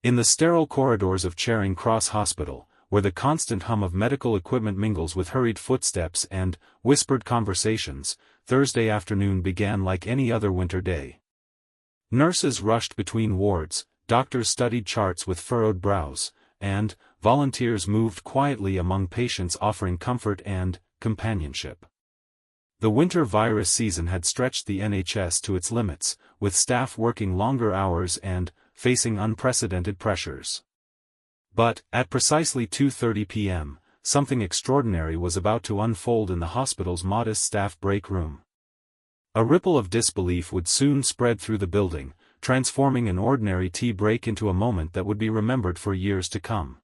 In the sterile corridors of Charing Cross Hospital, where the constant hum of medical equipment mingles with hurried footsteps and whispered conversations, Thursday afternoon began like any other winter day. Nurses rushed between wards, doctors studied charts with furrowed brows, and volunteers moved quietly among patients offering comfort and companionship. The winter virus season had stretched the NHS to its limits, with staff working longer hours and facing unprecedented pressures. But, at precisely 2:30 p.m., something extraordinary was about to unfold in the hospital's modest staff break room. A ripple of disbelief would soon spread through the building, transforming an ordinary tea break into a moment that would be remembered for years to come.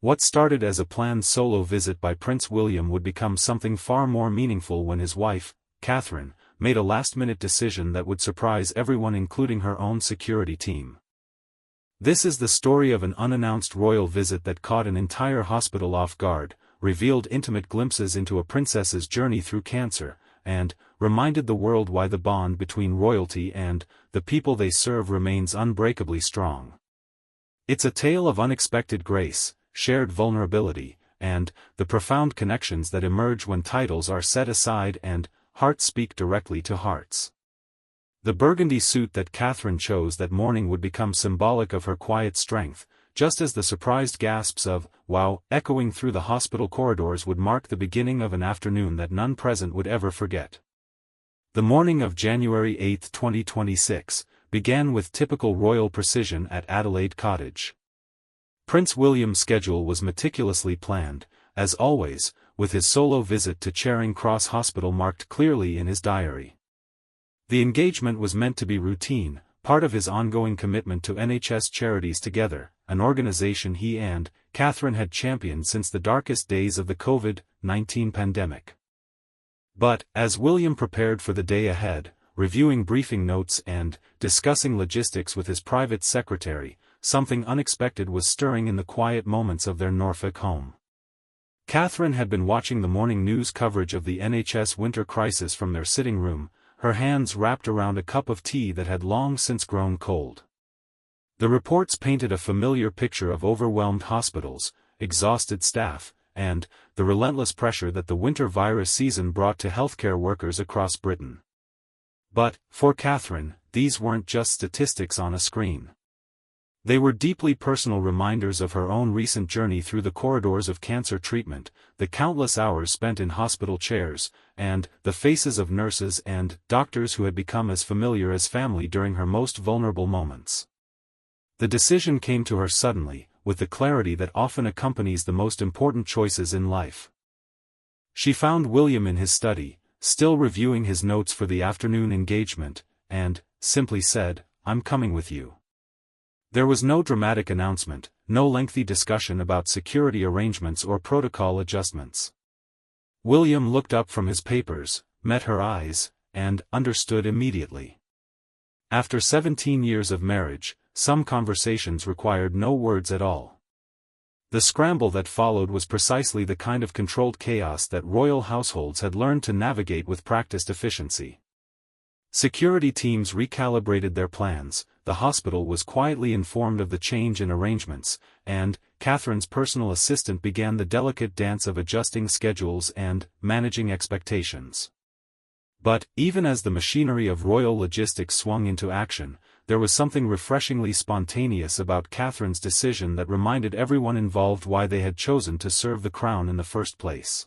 What started as a planned solo visit by Prince William would become something far more meaningful when his wife, Catherine, made a last-minute decision that would surprise everyone, including her own security team. This is the story of an unannounced royal visit that caught an entire hospital off guard, revealed intimate glimpses into a princess's journey through cancer, and reminded the world why the bond between royalty and the people they serve remains unbreakably strong. It's a tale of unexpected grace, shared vulnerability, and the profound connections that emerge when titles are set aside and hearts speak directly to hearts. The burgundy suit that Catherine chose that morning would become symbolic of her quiet strength, just as the surprised gasps of "wow" echoing through the hospital corridors would mark the beginning of an afternoon that none present would ever forget. The morning of January 8, 2026, began with typical royal precision at Adelaide Cottage. Prince William's schedule was meticulously planned, as always, with his solo visit to Charing Cross Hospital marked clearly in his diary. The engagement was meant to be routine, part of his ongoing commitment to NHS Charities Together, an organization he and Catherine had championed since the darkest days of the COVID-19 pandemic. But, as William prepared for the day ahead, reviewing briefing notes and discussing logistics with his private secretary, something unexpected was stirring in the quiet moments of their Norfolk home. Catherine had been watching the morning news coverage of the NHS winter crisis from their sitting room, her hands wrapped around a cup of tea that had long since grown cold. The reports painted a familiar picture of overwhelmed hospitals, exhausted staff, and the relentless pressure that the winter virus season brought to healthcare workers across Britain. But, for Catherine, these weren't just statistics on a screen. They were deeply personal reminders of her own recent journey through the corridors of cancer treatment, the countless hours spent in hospital chairs, and the faces of nurses and doctors who had become as familiar as family during her most vulnerable moments. The decision came to her suddenly, with the clarity that often accompanies the most important choices in life. She found William in his study, still reviewing his notes for the afternoon engagement, and simply said, "I'm coming with you." There was no dramatic announcement, no lengthy discussion about security arrangements or protocol adjustments. William looked up from his papers, met her eyes, and understood immediately. After 17 years of marriage, some conversations required no words at all. The scramble that followed was precisely the kind of controlled chaos that royal households had learned to navigate with practiced efficiency. Security teams recalibrated their plans, the hospital was quietly informed of the change in arrangements, and Catherine's personal assistant began the delicate dance of adjusting schedules and managing expectations. But, even as the machinery of royal logistics swung into action, there was something refreshingly spontaneous about Catherine's decision that reminded everyone involved why they had chosen to serve the crown in the first place.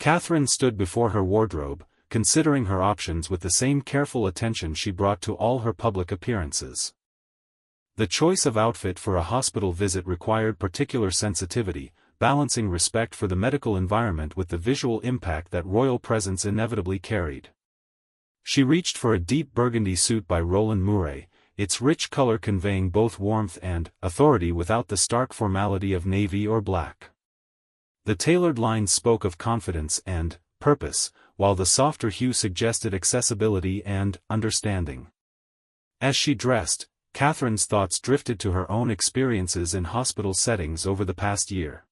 Catherine stood before her wardrobe, considering her options with the same careful attention she brought to all her public appearances. The choice of outfit for a hospital visit required particular sensitivity, balancing respect for the medical environment with the visual impact that royal presence inevitably carried. She reached for a deep burgundy suit by Roland Mouret, its rich color conveying both warmth and authority without the stark formality of navy or black. The tailored lines spoke of confidence and purpose, while the softer hue suggested accessibility and understanding. As she dressed, Catherine's thoughts drifted to her own experiences in hospital settings over the past year.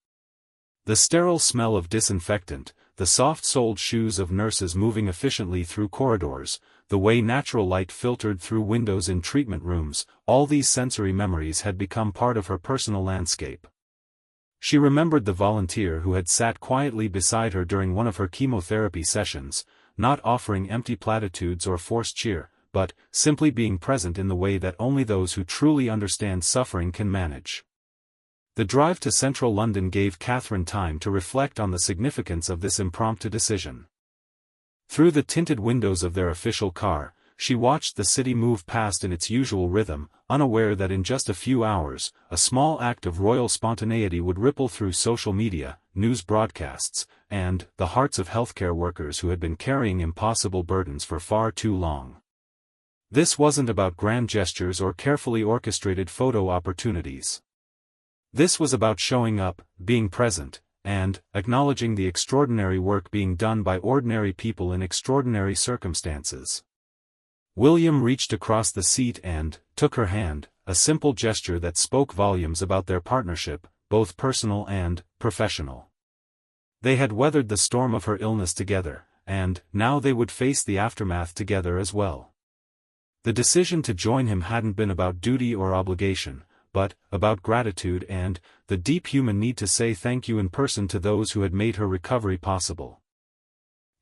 The sterile smell of disinfectant, the soft-soled shoes of nurses moving efficiently through corridors, the way natural light filtered through windows in treatment rooms, all these sensory memories had become part of her personal landscape. She remembered the volunteer who had sat quietly beside her during one of her chemotherapy sessions, not offering empty platitudes or forced cheer, but simply being present in the way that only those who truly understand suffering can manage. The drive to central London gave Catherine time to reflect on the significance of this impromptu decision. Through the tinted windows of their official car, she watched the city move past in its usual rhythm, unaware that in just a few hours, a small act of royal spontaneity would ripple through social media, news broadcasts, and the hearts of healthcare workers who had been carrying impossible burdens for far too long. This wasn't about grand gestures or carefully orchestrated photo opportunities. This was about showing up, being present, and acknowledging the extraordinary work being done by ordinary people in extraordinary circumstances. William reached across the seat and took her hand, a simple gesture that spoke volumes about their partnership, both personal and professional. They had weathered the storm of her illness together, and now they would face the aftermath together as well. The decision to join him hadn't been about duty or obligation, but about gratitude and the deep human need to say thank you in person to those who had made her recovery possible.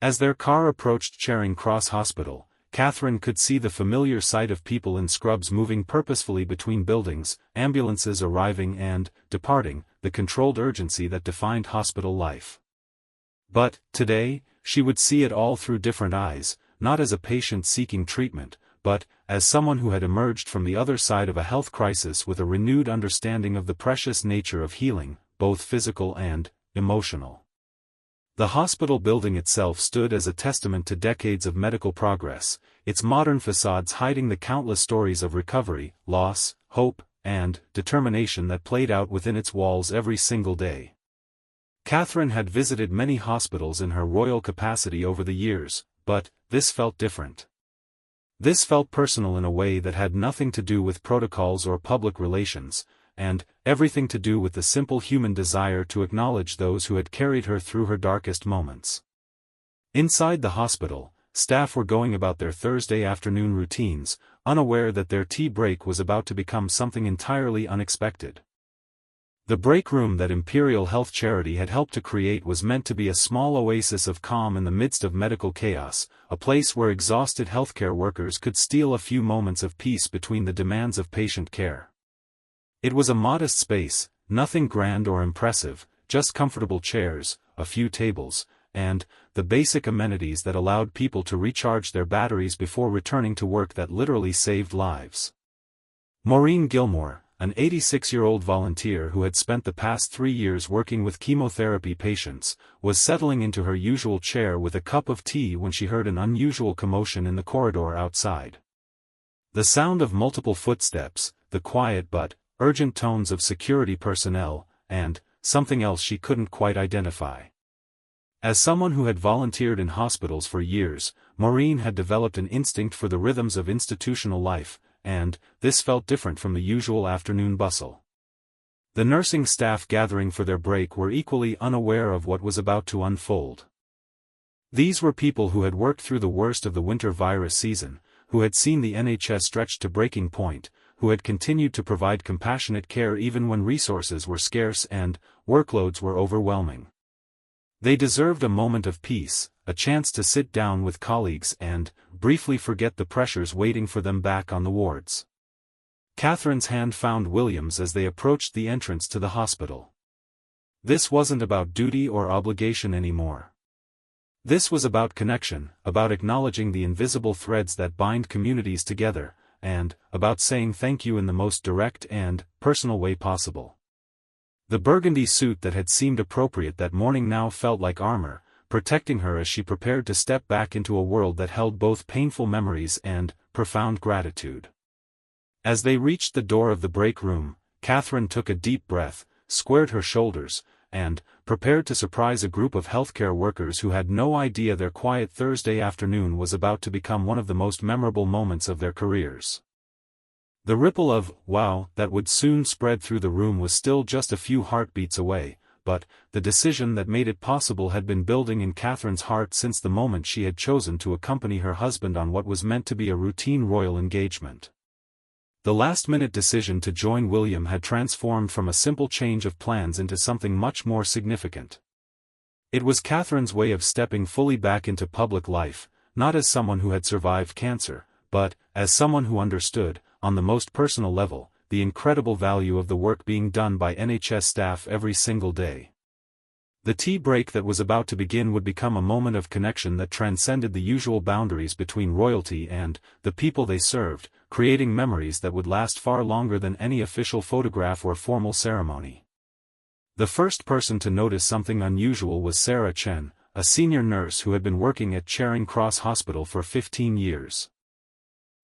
As their car approached Charing Cross Hospital, Catherine could see the familiar sight of people in scrubs moving purposefully between buildings, ambulances arriving and departing, the controlled urgency that defined hospital life. But, today, she would see it all through different eyes, not as a patient seeking treatment, but as someone who had emerged from the other side of a health crisis with a renewed understanding of the precious nature of healing, both physical and emotional. The hospital building itself stood as a testament to decades of medical progress, its modern facades hiding the countless stories of recovery, loss, hope, and determination that played out within its walls every single day. Catherine had visited many hospitals in her royal capacity over the years, but this felt different. This felt personal in a way that had nothing to do with protocols or public relations, and everything to do with the simple human desire to acknowledge those who had carried her through her darkest moments. Inside the hospital, staff were going about their Thursday afternoon routines, unaware that their tea break was about to become something entirely unexpected. The break room that Imperial Health Charity had helped to create was meant to be a small oasis of calm in the midst of medical chaos, a place where exhausted healthcare workers could steal a few moments of peace between the demands of patient care. It was a modest space, nothing grand or impressive, just comfortable chairs, a few tables, and the basic amenities that allowed people to recharge their batteries before returning to work that literally saved lives. Maureen Gilmore, an 86-year-old volunteer who had spent the past 3 years working with chemotherapy patients, was settling into her usual chair with a cup of tea when she heard an unusual commotion in the corridor outside. The sound of multiple footsteps, the quiet but urgent tones of security personnel, and something else she couldn't quite identify. As someone who had volunteered in hospitals for years, Maureen had developed an instinct for the rhythms of institutional life, and this felt different from the usual afternoon bustle. The nursing staff gathering for their break were equally unaware of what was about to unfold. These were people who had worked through the worst of the winter virus season, who had seen the NHS stretched to breaking point, who had continued to provide compassionate care even when resources were scarce and workloads were overwhelming. They deserved a moment of peace, a chance to sit down with colleagues and briefly forget the pressures waiting for them back on the wards. Catherine's hand found William's as they approached the entrance to the hospital. This wasn't about duty or obligation anymore. This was about connection, about acknowledging the invisible threads that bind communities together, and about saying thank you in the most direct and personal way possible. The burgundy suit that had seemed appropriate that morning now felt like armor, protecting her as she prepared to step back into a world that held both painful memories and profound gratitude. As they reached the door of the break room, Catherine took a deep breath, squared her shoulders, and prepared to surprise a group of healthcare workers who had no idea their quiet Thursday afternoon was about to become one of the most memorable moments of their careers. The ripple of "wow" that would soon spread through the room was still just a few heartbeats away, but the decision that made it possible had been building in Catherine's heart since the moment she had chosen to accompany her husband on what was meant to be a routine royal engagement. The last-minute decision to join William had transformed from a simple change of plans into something much more significant. It was Catherine's way of stepping fully back into public life, not as someone who had survived cancer, but as someone who understood, on the most personal level, the incredible value of the work being done by NHS staff every single day. The tea break that was about to begin would become a moment of connection that transcended the usual boundaries between royalty and the people they served, creating memories that would last far longer than any official photograph or formal ceremony. The first person to notice something unusual was Sarah Chen, a senior nurse who had been working at Charing Cross Hospital for 15 years.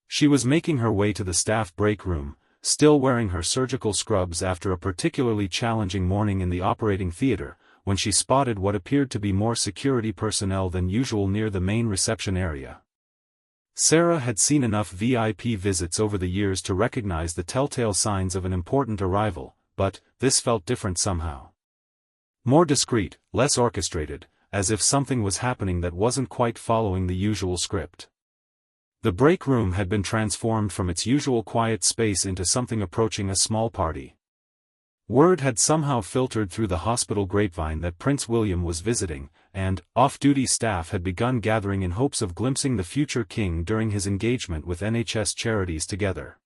She was making her way to the staff break room, still wearing her surgical scrubs after a particularly challenging morning in the operating theatre, when she spotted what appeared to be more security personnel than usual near the main reception area. Sarah had seen enough VIP visits over the years to recognize the telltale signs of an important arrival, but this felt different somehow. More discreet, less orchestrated, as if something was happening that wasn't quite following the usual script. The break room had been transformed from its usual quiet space into something approaching a small party. Word had somehow filtered through the hospital grapevine that Prince William was visiting, and off-duty staff had begun gathering in hopes of glimpsing the future king during his engagement with NHS charities together.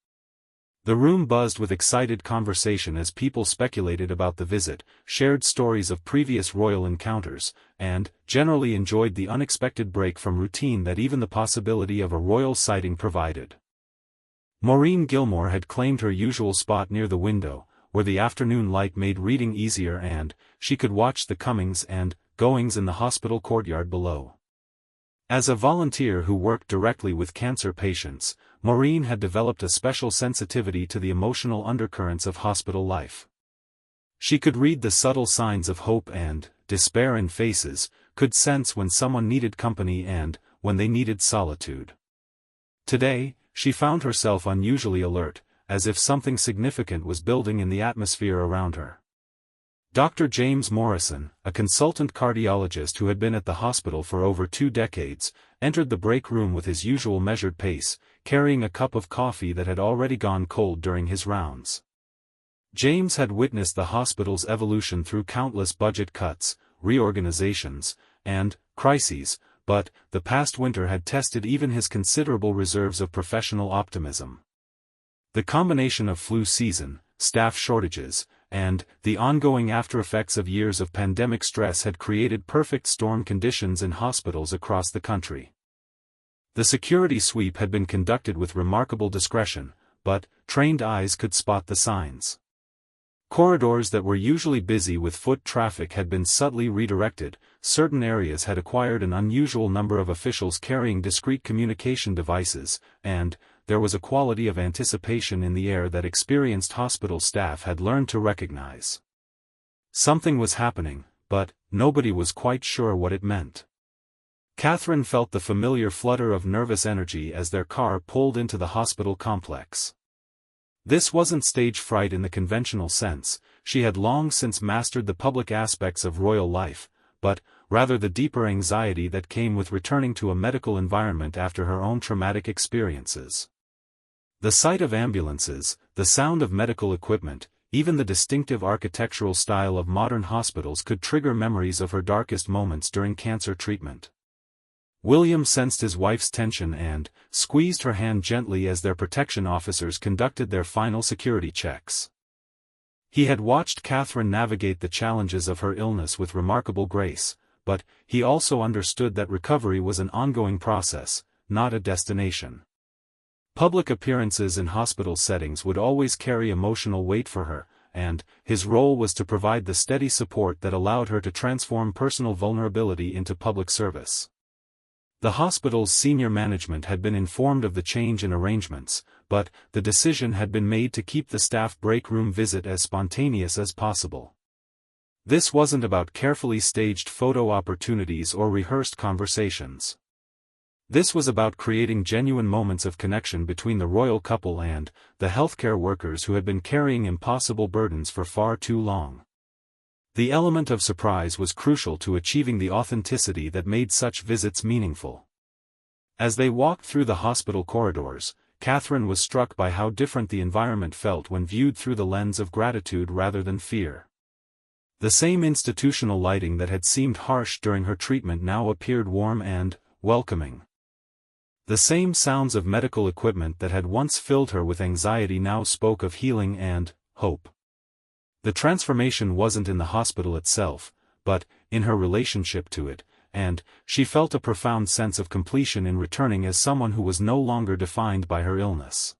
The room buzzed with excited conversation as people speculated about the visit, shared stories of previous royal encounters, and generally enjoyed the unexpected break from routine that even the possibility of a royal sighting provided. Maureen Gilmore had claimed her usual spot near the window, where the afternoon light made reading easier and she could watch the comings and goings in the hospital courtyard below. As a volunteer who worked directly with cancer patients, Maureen had developed a special sensitivity to the emotional undercurrents of hospital life. She could read the subtle signs of hope and despair in faces, could sense when someone needed company and when they needed solitude. Today, she found herself unusually alert, as if something significant was building in the atmosphere around her. Dr. James Morrison, a consultant cardiologist who had been at the hospital for over 2 decades, entered the break room with his usual measured pace, carrying a cup of coffee that had already gone cold during his rounds. James had witnessed the hospital's evolution through countless budget cuts, reorganizations, and crises, but the past winter had tested even his considerable reserves of professional optimism. The combination of flu season, staff shortages, and the ongoing aftereffects of years of pandemic stress had created perfect storm conditions in hospitals across the country. The security sweep had been conducted with remarkable discretion, but trained eyes could spot the signs. Corridors that were usually busy with foot traffic had been subtly redirected, certain areas had acquired an unusual number of officials carrying discreet communication devices, and there was a quality of anticipation in the air that experienced hospital staff had learned to recognize. Something was happening, but nobody was quite sure what it meant. Catherine felt the familiar flutter of nervous energy as their car pulled into the hospital complex. This wasn't stage fright in the conventional sense, she had long since mastered the public aspects of royal life, but rather the deeper anxiety that came with returning to a medical environment after her own traumatic experiences. The sight of ambulances, the sound of medical equipment, even the distinctive architectural style of modern hospitals could trigger memories of her darkest moments during cancer treatment. William sensed his wife's tension and squeezed her hand gently as their protection officers conducted their final security checks. He had watched Catherine navigate the challenges of her illness with remarkable grace, but he also understood that recovery was an ongoing process, not a destination. Public appearances in hospital settings would always carry emotional weight for her, and his role was to provide the steady support that allowed her to transform personal vulnerability into public service. The hospital's senior management had been informed of the change in arrangements, but the decision had been made to keep the staff break room visit as spontaneous as possible. This wasn't about carefully staged photo opportunities or rehearsed conversations. This was about creating genuine moments of connection between the royal couple and the healthcare workers who had been carrying impossible burdens for far too long. The element of surprise was crucial to achieving the authenticity that made such visits meaningful. As they walked through the hospital corridors, Catherine was struck by how different the environment felt when viewed through the lens of gratitude rather than fear. The same institutional lighting that had seemed harsh during her treatment now appeared warm and welcoming. The same sounds of medical equipment that had once filled her with anxiety now spoke of healing and hope. The transformation wasn't in the hospital itself, but in her relationship to it, and she felt a profound sense of completion in returning as someone who was no longer defined by her illness.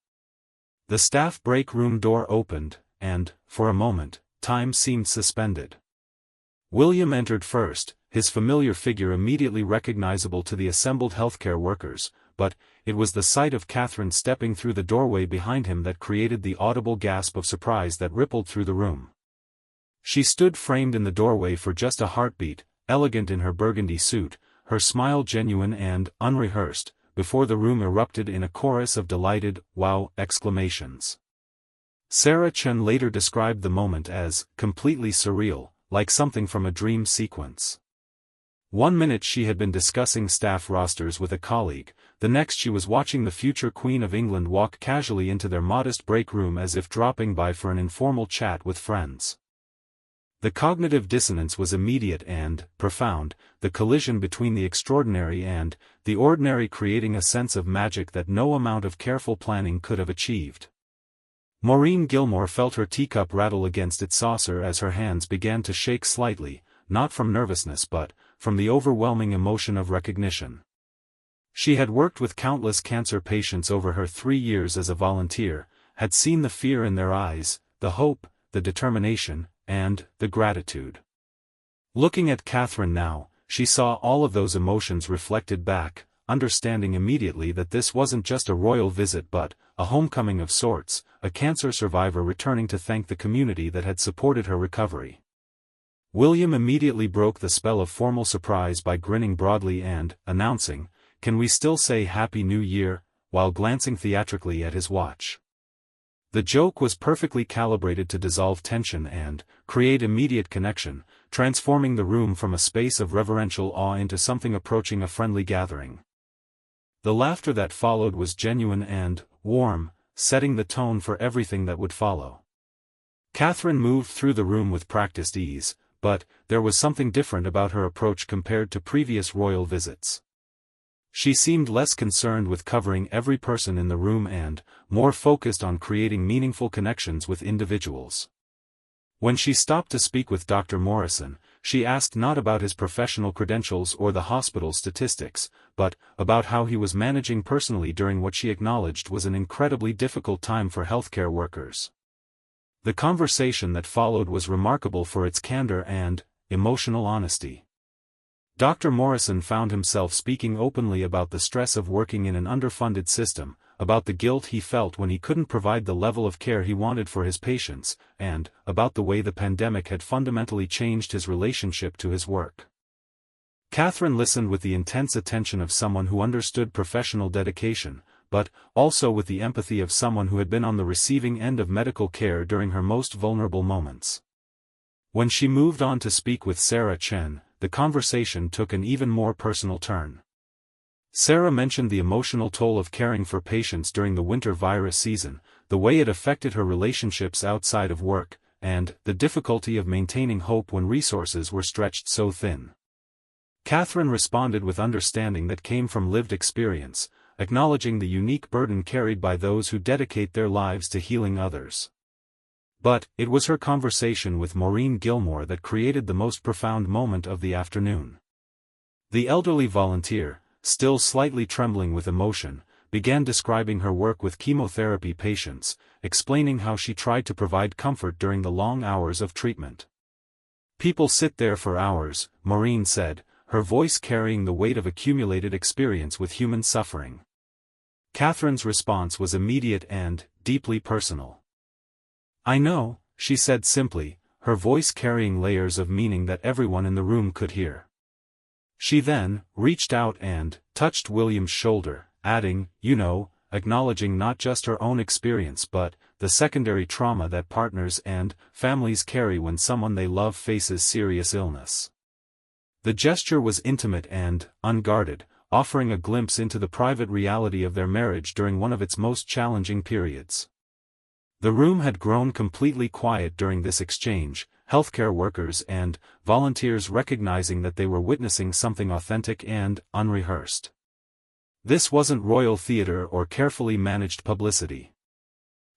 The staff break room door opened, and, for a moment, time seemed suspended. William entered first, his familiar figure immediately recognizable to the assembled healthcare workers, but it was the sight of Catherine stepping through the doorway behind him that created the audible gasp of surprise that rippled through the room. She stood framed in the doorway for just a heartbeat, elegant in her burgundy suit, her smile genuine and unrehearsed, before the room erupted in a chorus of delighted, wow exclamations. Sarah Chen later described the moment as completely surreal, like something from a dream sequence. One minute she had been discussing staff rosters with a colleague, the next she was watching the future Queen of England walk casually into their modest break room as if dropping by for an informal chat with friends. The cognitive dissonance was immediate and profound, the collision between the extraordinary and the ordinary creating a sense of magic that no amount of careful planning could have achieved. Maureen Gilmore felt her teacup rattle against its saucer as her hands began to shake slightly, not from nervousness but from the overwhelming emotion of recognition. She had worked with countless cancer patients over her 3 years as a volunteer, had seen the fear in their eyes, the hope, the determination, and the gratitude. Looking at Catherine now, she saw all of those emotions reflected back, understanding immediately that this wasn't just a royal visit but a homecoming of sorts, a cancer survivor returning to thank the community that had supported her recovery. William immediately broke the spell of formal surprise by grinning broadly and announcing, "Can we still say Happy New Year?" while glancing theatrically at his watch. The joke was perfectly calibrated to dissolve tension and create immediate connection, transforming the room from a space of reverential awe into something approaching a friendly gathering. The laughter that followed was genuine and warm, setting the tone for everything that would follow. Catherine moved through the room with practiced ease, but there was something different about her approach compared to previous royal visits. She seemed less concerned with covering every person in the room and more focused on creating meaningful connections with individuals. When she stopped to speak with Dr. Morrison, she asked not about his professional credentials or the hospital statistics, but about how he was managing personally during what she acknowledged was an incredibly difficult time for healthcare workers. The conversation that followed was remarkable for its candor and emotional honesty. Dr. Morrison found himself speaking openly about the stress of working in an underfunded system, about the guilt he felt when he couldn't provide the level of care he wanted for his patients, and about the way the pandemic had fundamentally changed his relationship to his work. Catherine listened with the intense attention of someone who understood professional dedication, but also with the empathy of someone who had been on the receiving end of medical care during her most vulnerable moments. When she moved on to speak with Sarah Chen, the conversation took an even more personal turn. Sarah mentioned the emotional toll of caring for patients during the winter virus season, the way it affected her relationships outside of work, and the difficulty of maintaining hope when resources were stretched so thin. Catherine responded with understanding that came from lived experience, acknowledging the unique burden carried by those who dedicate their lives to healing others. But it was her conversation with Maureen Gilmore that created the most profound moment of the afternoon. The elderly volunteer, still slightly trembling with emotion, began describing her work with chemotherapy patients, explaining how she tried to provide comfort during the long hours of treatment. "People sit there for hours," Maureen said, her voice carrying the weight of accumulated experience with human suffering. Catherine's response was immediate and deeply personal. "I know," she said simply, her voice carrying layers of meaning that everyone in the room could hear. She then reached out and touched William's shoulder, adding, "You know, acknowledging not just her own experience but the secondary trauma that partners and families carry when someone they love faces serious illness. The gesture was intimate and unguarded, offering a glimpse into the private reality of their marriage during one of its most challenging periods. The room had grown completely quiet during this exchange, healthcare workers and volunteers recognizing that they were witnessing something authentic and unrehearsed. This wasn't royal theater or carefully managed publicity.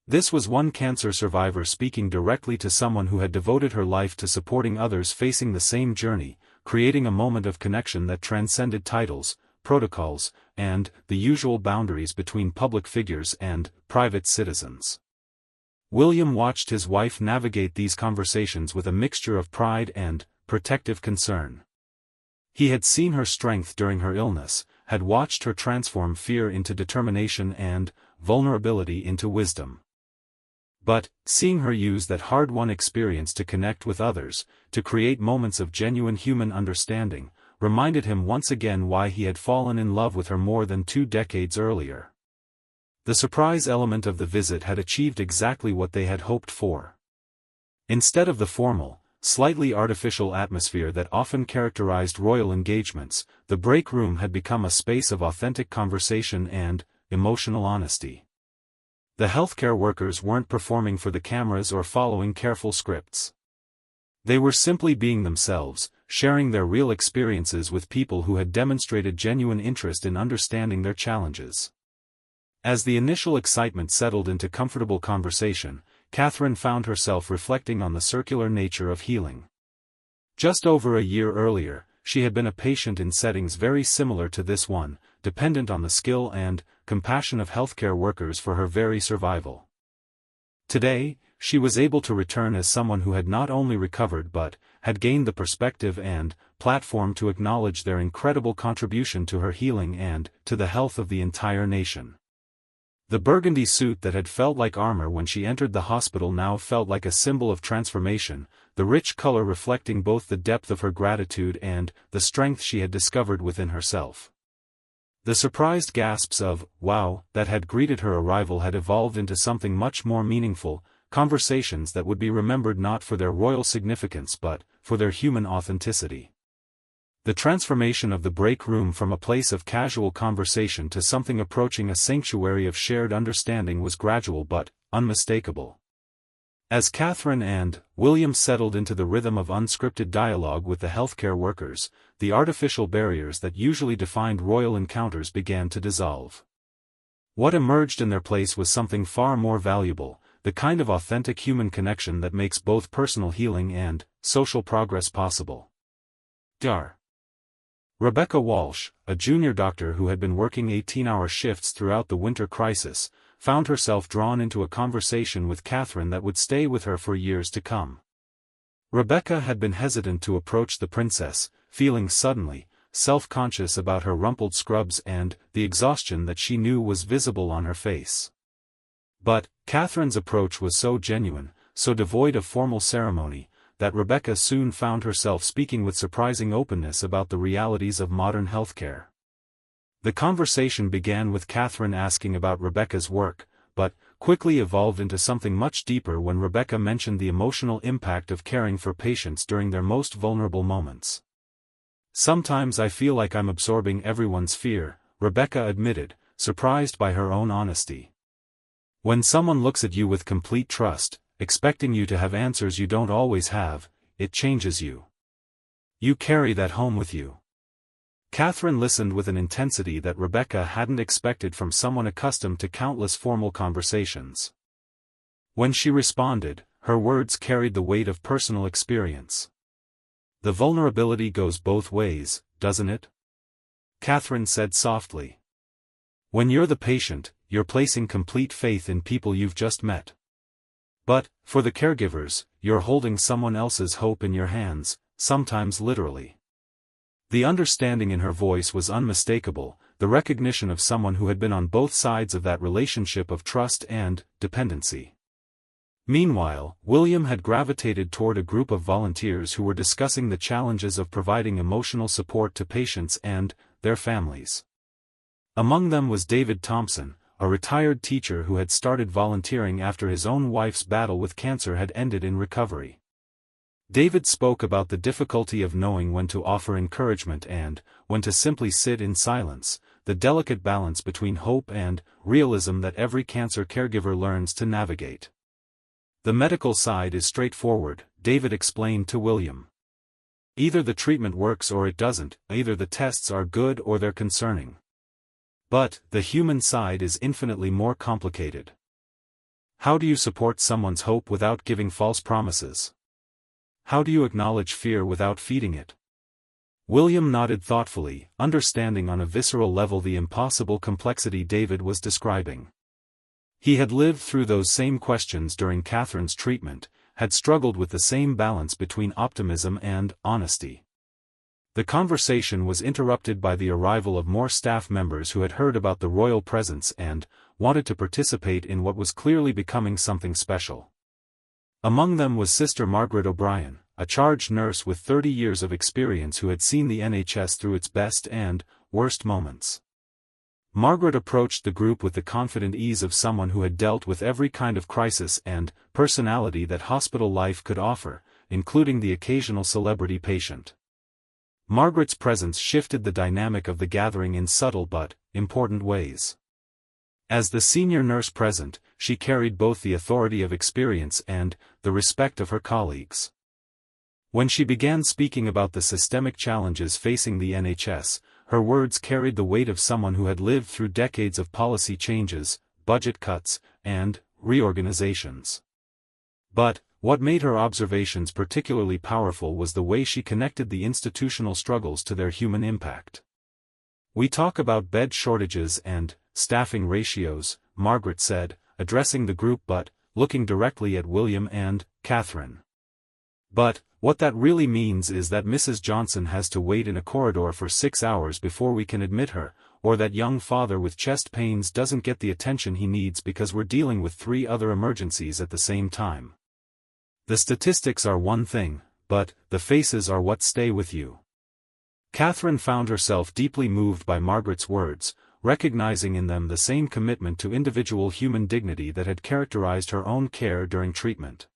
This was one cancer survivor speaking directly to someone who had devoted her life to supporting others facing the same journey, creating a moment of connection that transcended titles, protocols, and the usual boundaries between public figures and private citizens. William watched his wife navigate these conversations with a mixture of pride and protective concern. He had seen her strength during her illness, had watched her transform fear into determination and vulnerability into wisdom. But, seeing her use that hard-won experience to connect with others, to create moments of genuine human understanding, reminded him once again why he had fallen in love with her more than 2 decades earlier. The surprise element of the visit had achieved exactly what they had hoped for. Instead of the formal, slightly artificial atmosphere that often characterized royal engagements, the break room had become a space of authentic conversation and emotional honesty. The healthcare workers weren't performing for the cameras or following careful scripts. They were simply being themselves, sharing their real experiences with people who had demonstrated genuine interest in understanding their challenges. As the initial excitement settled into comfortable conversation, Catherine found herself reflecting on the circular nature of healing. Just over a year earlier, she had been a patient in settings very similar to this one, dependent on the skill and compassion of healthcare workers for her very survival. Today, she was able to return as someone who had not only recovered but had gained the perspective and platform to acknowledge their incredible contribution to her healing and to the health of the entire nation. The burgundy suit that had felt like armor when she entered the hospital now felt like a symbol of transformation, the rich color reflecting both the depth of her gratitude and the strength she had discovered within herself. The surprised gasps of "wow" that had greeted her arrival had evolved into something much more meaningful, conversations that would be remembered not for their royal significance but for their human authenticity. The transformation of the break room from a place of casual conversation to something approaching a sanctuary of shared understanding was gradual but unmistakable. As Catherine and William settled into the rhythm of unscripted dialogue with the healthcare workers, the artificial barriers that usually defined royal encounters began to dissolve. What emerged in their place was something far more valuable, the kind of authentic human connection that makes both personal healing and social progress possible. Dr. Rebecca Walsh, a junior doctor who had been working 18-hour shifts throughout the winter crisis, found herself drawn into a conversation with Catherine that would stay with her for years to come. Rebecca had been hesitant to approach the princess, feeling suddenly self-conscious about her rumpled scrubs and the exhaustion that she knew was visible on her face. But Catherine's approach was so genuine, so devoid of formal ceremony, that Rebecca soon found herself speaking with surprising openness about the realities of modern healthcare. The conversation began with Catherine asking about Rebecca's work, but quickly evolved into something much deeper when Rebecca mentioned the emotional impact of caring for patients during their most vulnerable moments. "Sometimes I feel like I'm absorbing everyone's fear," Rebecca admitted, surprised by her own honesty. "When someone looks at you with complete trust, expecting you to have answers you don't always have, it changes you. You carry that home with you." Catherine listened with an intensity that Rebecca hadn't expected from someone accustomed to countless formal conversations. When she responded, her words carried the weight of personal experience. "The vulnerability goes both ways, doesn't it?" Catherine said softly. "When you're the patient, you're placing complete faith in people you've just met. But, for the caregivers, you're holding someone else's hope in your hands, sometimes literally." The understanding in her voice was unmistakable, the recognition of someone who had been on both sides of that relationship of trust and dependency. Meanwhile, William had gravitated toward a group of volunteers who were discussing the challenges of providing emotional support to patients and their families. Among them was David Thompson, a retired teacher who had started volunteering after his own wife's battle with cancer had ended in recovery. David spoke about the difficulty of knowing when to offer encouragement and, when to simply sit in silence, the delicate balance between hope and realism that every cancer caregiver learns to navigate. The medical side is straightforward, David explained to William. Either the treatment works or it doesn't, either the tests are good or they're concerning. But, the human side is infinitely more complicated. How do you support someone's hope without giving false promises? How do you acknowledge fear without feeding it? William nodded thoughtfully, understanding on a visceral level the impossible complexity David was describing. He had lived through those same questions during Catherine's treatment, had struggled with the same balance between optimism and honesty. The conversation was interrupted by the arrival of more staff members who had heard about the royal presence and wanted to participate in what was clearly becoming something special. Among them was Sister Margaret O'Brien, a charge nurse with 30 years of experience who had seen the NHS through its best and worst moments. Margaret approached the group with the confident ease of someone who had dealt with every kind of crisis and personality that hospital life could offer, including the occasional celebrity patient. Margaret's presence shifted the dynamic of the gathering in subtle but important ways. As the senior nurse present, she carried both the authority of experience and the respect of her colleagues. When she began speaking about the systemic challenges facing the NHS, her words carried the weight of someone who had lived through decades of policy changes, budget cuts, and reorganizations. But, what made her observations particularly powerful was the way she connected the institutional struggles to their human impact. We talk about bed shortages and staffing ratios, Margaret said, addressing the group but looking directly at William and Catherine. But, what that really means is that Mrs. Johnson has to wait in a corridor for 6 hours before we can admit her, or that young father with chest pains doesn't get the attention he needs because we're dealing with 3 other emergencies at the same time. The statistics are one thing, but the faces are what stay with you. Catherine found herself deeply moved by Margaret's words, recognizing in them the same commitment to individual human dignity that had characterized her own care during treatment.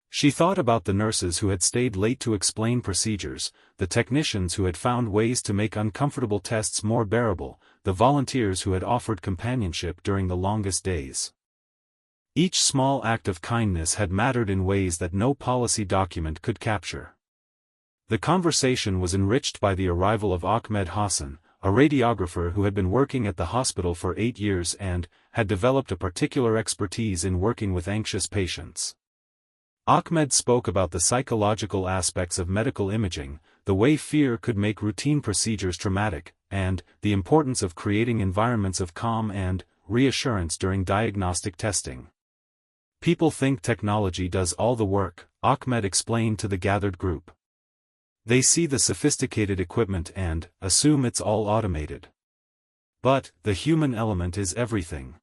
She thought about the nurses who had stayed late to explain procedures, the technicians who had found ways to make uncomfortable tests more bearable, the volunteers who had offered companionship during the longest days. Each small act of kindness had mattered in ways that no policy document could capture. The conversation was enriched by the arrival of Ahmed Hassan, a radiographer who had been working at the hospital for 8 years and had developed a particular expertise in working with anxious patients. Ahmed spoke about the psychological aspects of medical imaging, the way fear could make routine procedures traumatic, and the importance of creating environments of calm and reassurance during diagnostic testing. People think technology does all the work, Ahmed explained to the gathered group. They see the sophisticated equipment and assume it's all automated. But the human element is everything.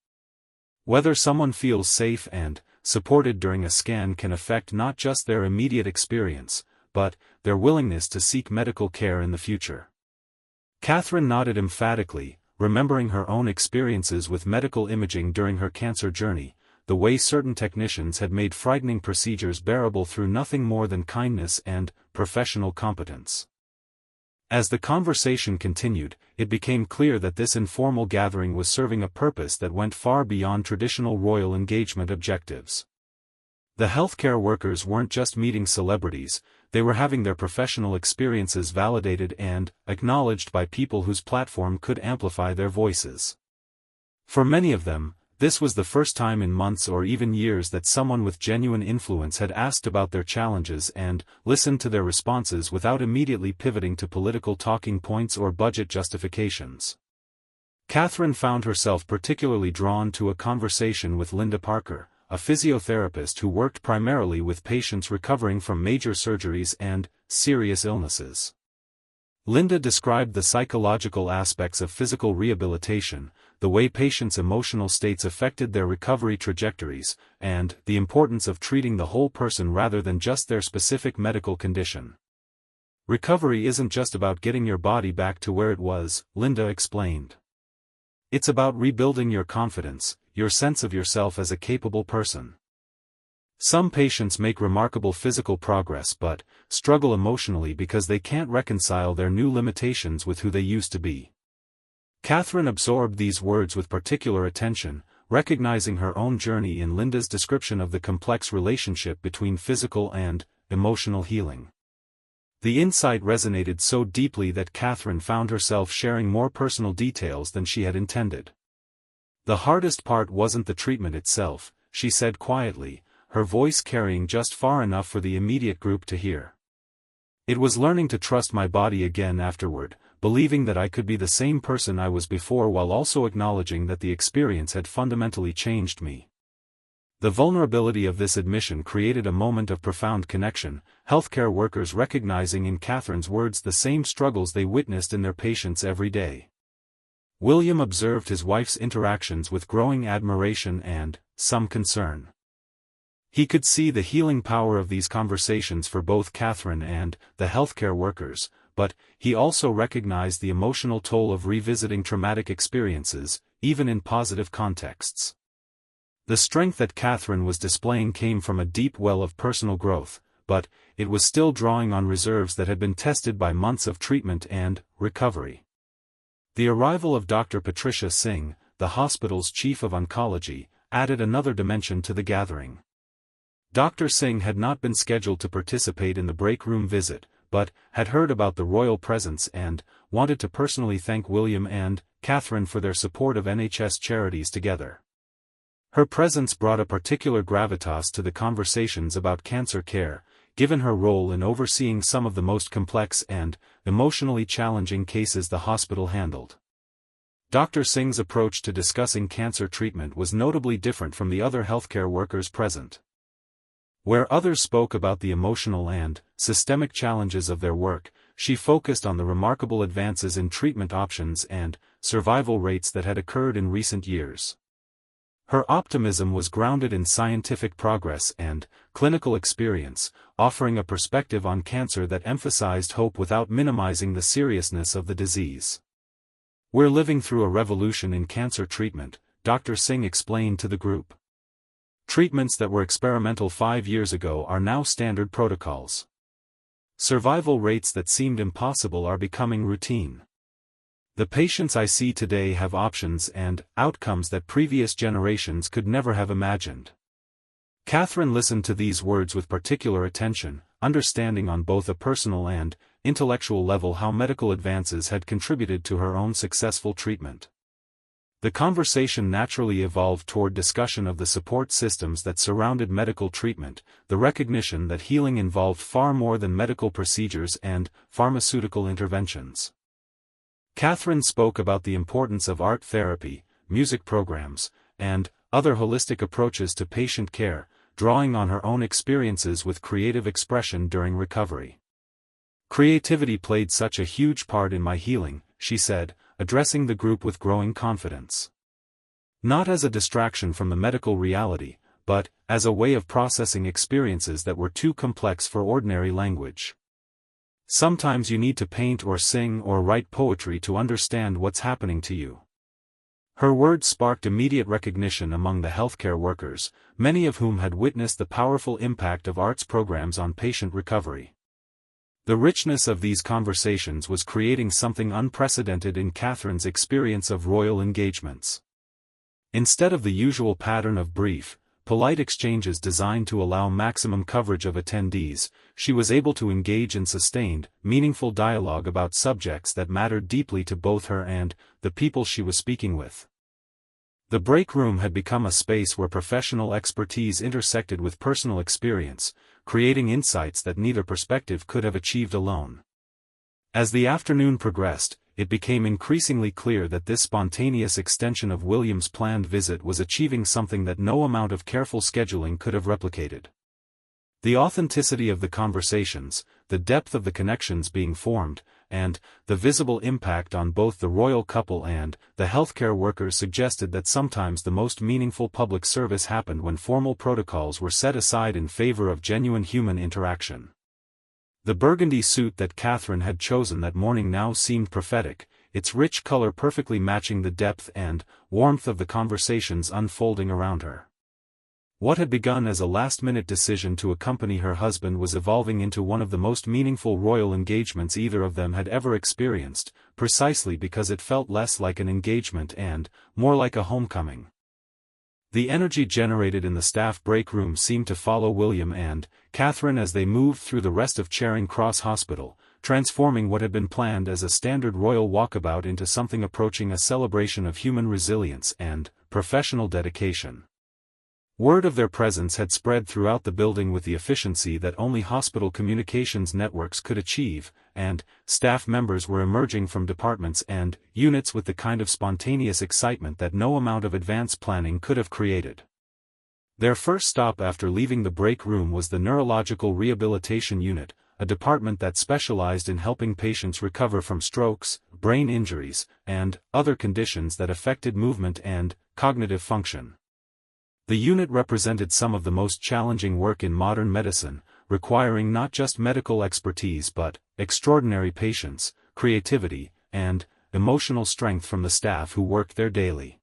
Whether someone feels safe and supported during a scan can affect not just their immediate experience, but their willingness to seek medical care in the future. Catherine nodded emphatically, remembering her own experiences with medical imaging during her cancer journey, the way certain technicians had made frightening procedures bearable through nothing more than kindness and professional competence. As the conversation continued, it became clear that this informal gathering was serving a purpose that went far beyond traditional royal engagement objectives. The healthcare workers weren't just meeting celebrities, they were having their professional experiences validated and acknowledged by people whose platform could amplify their voices. For many of them, this was the first time in months or even years that someone with genuine influence had asked about their challenges and listened to their responses without immediately pivoting to political talking points or budget justifications. Catherine found herself particularly drawn to a conversation with Linda Parker, a physiotherapist who worked primarily with patients recovering from major surgeries and serious illnesses. Linda described the psychological aspects of physical rehabilitation, the way patients' emotional states affected their recovery trajectories, and the importance of treating the whole person rather than just their specific medical condition. Recovery isn't just about getting your body back to where it was, Linda explained. It's about rebuilding your confidence, your sense of yourself as a capable person. Some patients make remarkable physical progress but struggle emotionally because they can't reconcile their new limitations with who they used to be. Catherine absorbed these words with particular attention, recognizing her own journey in Linda's description of the complex relationship between physical and emotional healing. The insight resonated so deeply that Catherine found herself sharing more personal details than she had intended. The hardest part wasn't the treatment itself, she said quietly, her voice carrying just far enough for the immediate group to hear. It was learning to trust my body again afterward, believing that I could be the same person I was before while also acknowledging that the experience had fundamentally changed me. The vulnerability of this admission created a moment of profound connection, healthcare workers recognizing in Catherine's words the same struggles they witnessed in their patients every day. William observed his wife's interactions with growing admiration and some concern. He could see the healing power of these conversations for both Catherine and the healthcare workers, but he also recognized the emotional toll of revisiting traumatic experiences, even in positive contexts. The strength that Catherine was displaying came from a deep well of personal growth, but it was still drawing on reserves that had been tested by months of treatment and recovery. The arrival of Dr. Patricia Singh, the hospital's chief of oncology, added another dimension to the gathering. Dr. Singh had not been scheduled to participate in the break room visit, but had heard about the royal presence and wanted to personally thank William and Catherine for their support of NHS charities together. Her presence brought a particular gravitas to the conversations about cancer care, given her role in overseeing some of the most complex and emotionally challenging cases the hospital handled. Dr. Singh's approach to discussing cancer treatment was notably different from the other healthcare workers present. Where others spoke about the emotional and systemic challenges of their work, she focused on the remarkable advances in treatment options and survival rates that had occurred in recent years. Her optimism was grounded in scientific progress and clinical experience, offering a perspective on cancer that emphasized hope without minimizing the seriousness of the disease. "We're living through a revolution in cancer treatment," Dr. Singh explained to the group. "Treatments that were experimental 5 years ago are now standard protocols. Survival rates that seemed impossible are becoming routine. The patients I see today have options and outcomes that previous generations could never have imagined." Catherine listened to these words with particular attention, understanding on both a personal and intellectual level how medical advances had contributed to her own successful treatment. The conversation naturally evolved toward discussion of the support systems that surrounded medical treatment, the recognition that healing involved far more than medical procedures and pharmaceutical interventions. Catherine spoke about the importance of art therapy, music programs, and other holistic approaches to patient care, drawing on her own experiences with creative expression during recovery. "Creativity played such a huge part in my healing," she said, addressing the group with growing confidence. "Not as a distraction from the medical reality, but as a way of processing experiences that were too complex for ordinary language. Sometimes you need to paint or sing or write poetry to understand what's happening to you." Her words sparked immediate recognition among the healthcare workers, many of whom had witnessed the powerful impact of arts programs on patient recovery. The richness of these conversations was creating something unprecedented in Catherine's experience of royal engagements. Instead of the usual pattern of brief, polite exchanges designed to allow maximum coverage of attendees, she was able to engage in sustained, meaningful dialogue about subjects that mattered deeply to both her and the people she was speaking with. The break room had become a space where professional expertise intersected with personal experience, creating insights that neither perspective could have achieved alone. As the afternoon progressed, it became increasingly clear that this spontaneous extension of William's planned visit was achieving something that no amount of careful scheduling could have replicated. The authenticity of the conversations, the depth of the connections being formed, and the visible impact on both the royal couple and the healthcare workers suggested that sometimes the most meaningful public service happened when formal protocols were set aside in favor of genuine human interaction. The burgundy suit that Catherine had chosen that morning now seemed prophetic, its rich color perfectly matching the depth and warmth of the conversations unfolding around her. What had begun as a last-minute decision to accompany her husband was evolving into one of the most meaningful royal engagements either of them had ever experienced, precisely because it felt less like an engagement and more like a homecoming. The energy generated in the staff break room seemed to follow William and Catherine as they moved through the rest of Charing Cross Hospital, transforming what had been planned as a standard royal walkabout into something approaching a celebration of human resilience and professional dedication. Word of their presence had spread throughout the building with the efficiency that only hospital communications networks could achieve, and staff members were emerging from departments and units with the kind of spontaneous excitement that no amount of advance planning could have created. Their first stop after leaving the break room was the Neurological Rehabilitation Unit, a department that specialized in helping patients recover from strokes, brain injuries, and other conditions that affected movement and cognitive function. The unit represented some of the most challenging work in modern medicine, requiring not just medical expertise but extraordinary patience, creativity, and emotional strength from the staff who worked there daily.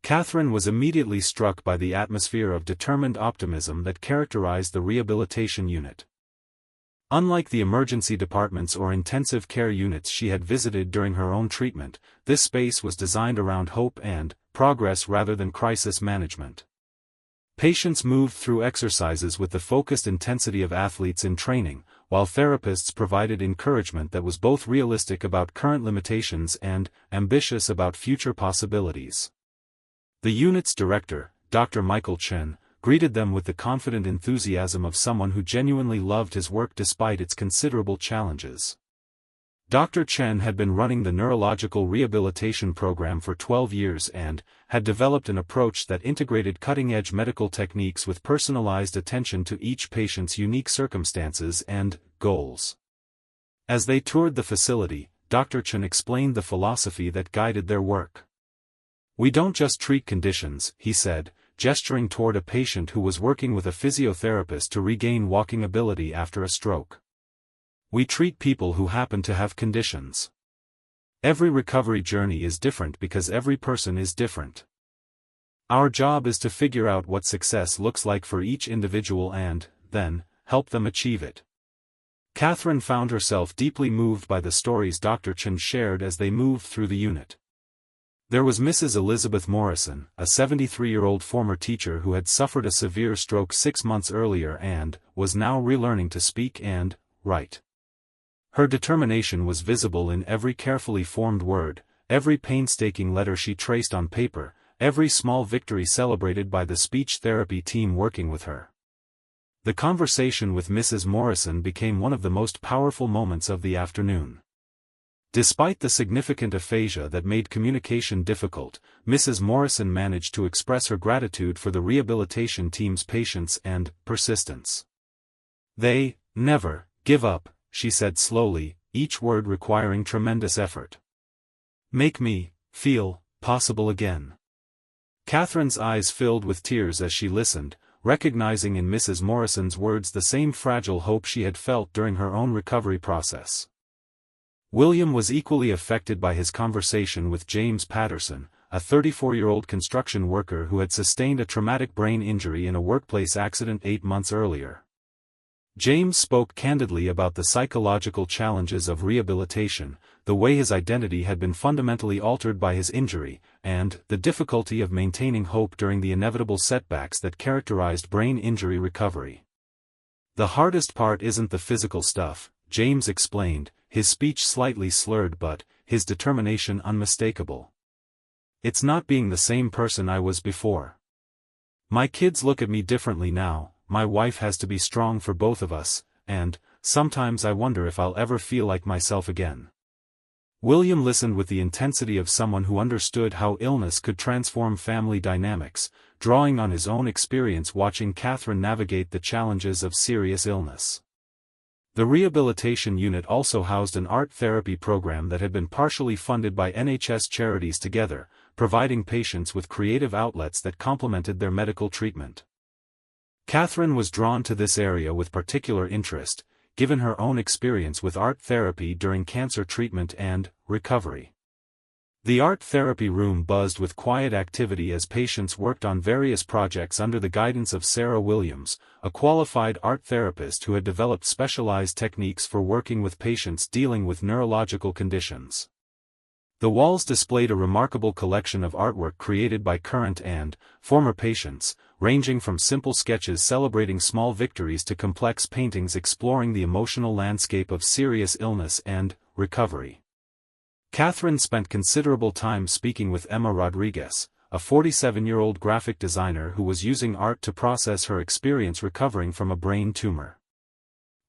Catherine was immediately struck by the atmosphere of determined optimism that characterized the rehabilitation unit. Unlike the emergency departments or intensive care units she had visited during her own treatment, this space was designed around hope and progress rather than crisis management. Patients moved through exercises with the focused intensity of athletes in training, while therapists provided encouragement that was both realistic about current limitations and ambitious about future possibilities. The unit's director, Dr. Michael Chen, greeted them with the confident enthusiasm of someone who genuinely loved his work despite its considerable challenges. Dr. Chen had been running the neurological rehabilitation program for 12 years and had developed an approach that integrated cutting-edge medical techniques with personalized attention to each patient's unique circumstances and goals. As they toured the facility, Dr. Chen explained the philosophy that guided their work. "We don't just treat conditions," he said, gesturing toward a patient who was working with a physiotherapist to regain walking ability after a stroke. "We treat people who happen to have conditions. Every recovery journey is different because every person is different. Our job is to figure out what success looks like for each individual and, then, help them achieve it." Catherine found herself deeply moved by the stories Dr. Chen shared as they moved through the unit. There was Mrs. Elizabeth Morrison, a 73-year-old former teacher who had suffered a severe stroke 6 months earlier and was now relearning to speak and write. Her determination was visible in every carefully formed word, every painstaking letter she traced on paper, every small victory celebrated by the speech therapy team working with her. The conversation with Mrs. Morrison became one of the most powerful moments of the afternoon. Despite the significant aphasia that made communication difficult, Mrs. Morrison managed to express her gratitude for the rehabilitation team's patience and persistence. "They never give up," she said slowly, each word requiring tremendous effort. "Make me feel possible again." Catherine's eyes filled with tears as she listened, recognizing in Mrs. Morrison's words the same fragile hope she had felt during her own recovery process. William was equally affected by his conversation with James Patterson, a 34-year-old construction worker who had sustained a traumatic brain injury in a workplace accident 8 months earlier. James spoke candidly about the psychological challenges of rehabilitation, the way his identity had been fundamentally altered by his injury, and the difficulty of maintaining hope during the inevitable setbacks that characterized brain injury recovery. "The hardest part isn't the physical stuff," James explained, his speech slightly slurred but his determination unmistakable. "It's not being the same person I was before. My kids look at me differently now, my wife has to be strong for both of us, and sometimes I wonder if I'll ever feel like myself again." William listened with the intensity of someone who understood how illness could transform family dynamics, drawing on his own experience watching Catherine navigate the challenges of serious illness. The rehabilitation unit also housed an art therapy program that had been partially funded by NHS charities together, providing patients with creative outlets that complemented their medical treatment. Catherine was drawn to this area with particular interest, given her own experience with art therapy during cancer treatment and recovery. The art therapy room buzzed with quiet activity as patients worked on various projects under the guidance of Sarah Williams, a qualified art therapist who had developed specialized techniques for working with patients dealing with neurological conditions. The walls displayed a remarkable collection of artwork created by current and former patients, ranging from simple sketches celebrating small victories to complex paintings exploring the emotional landscape of serious illness and recovery. Catherine spent considerable time speaking with Emma Rodriguez, a 47-year-old graphic designer who was using art to process her experience recovering from a brain tumor.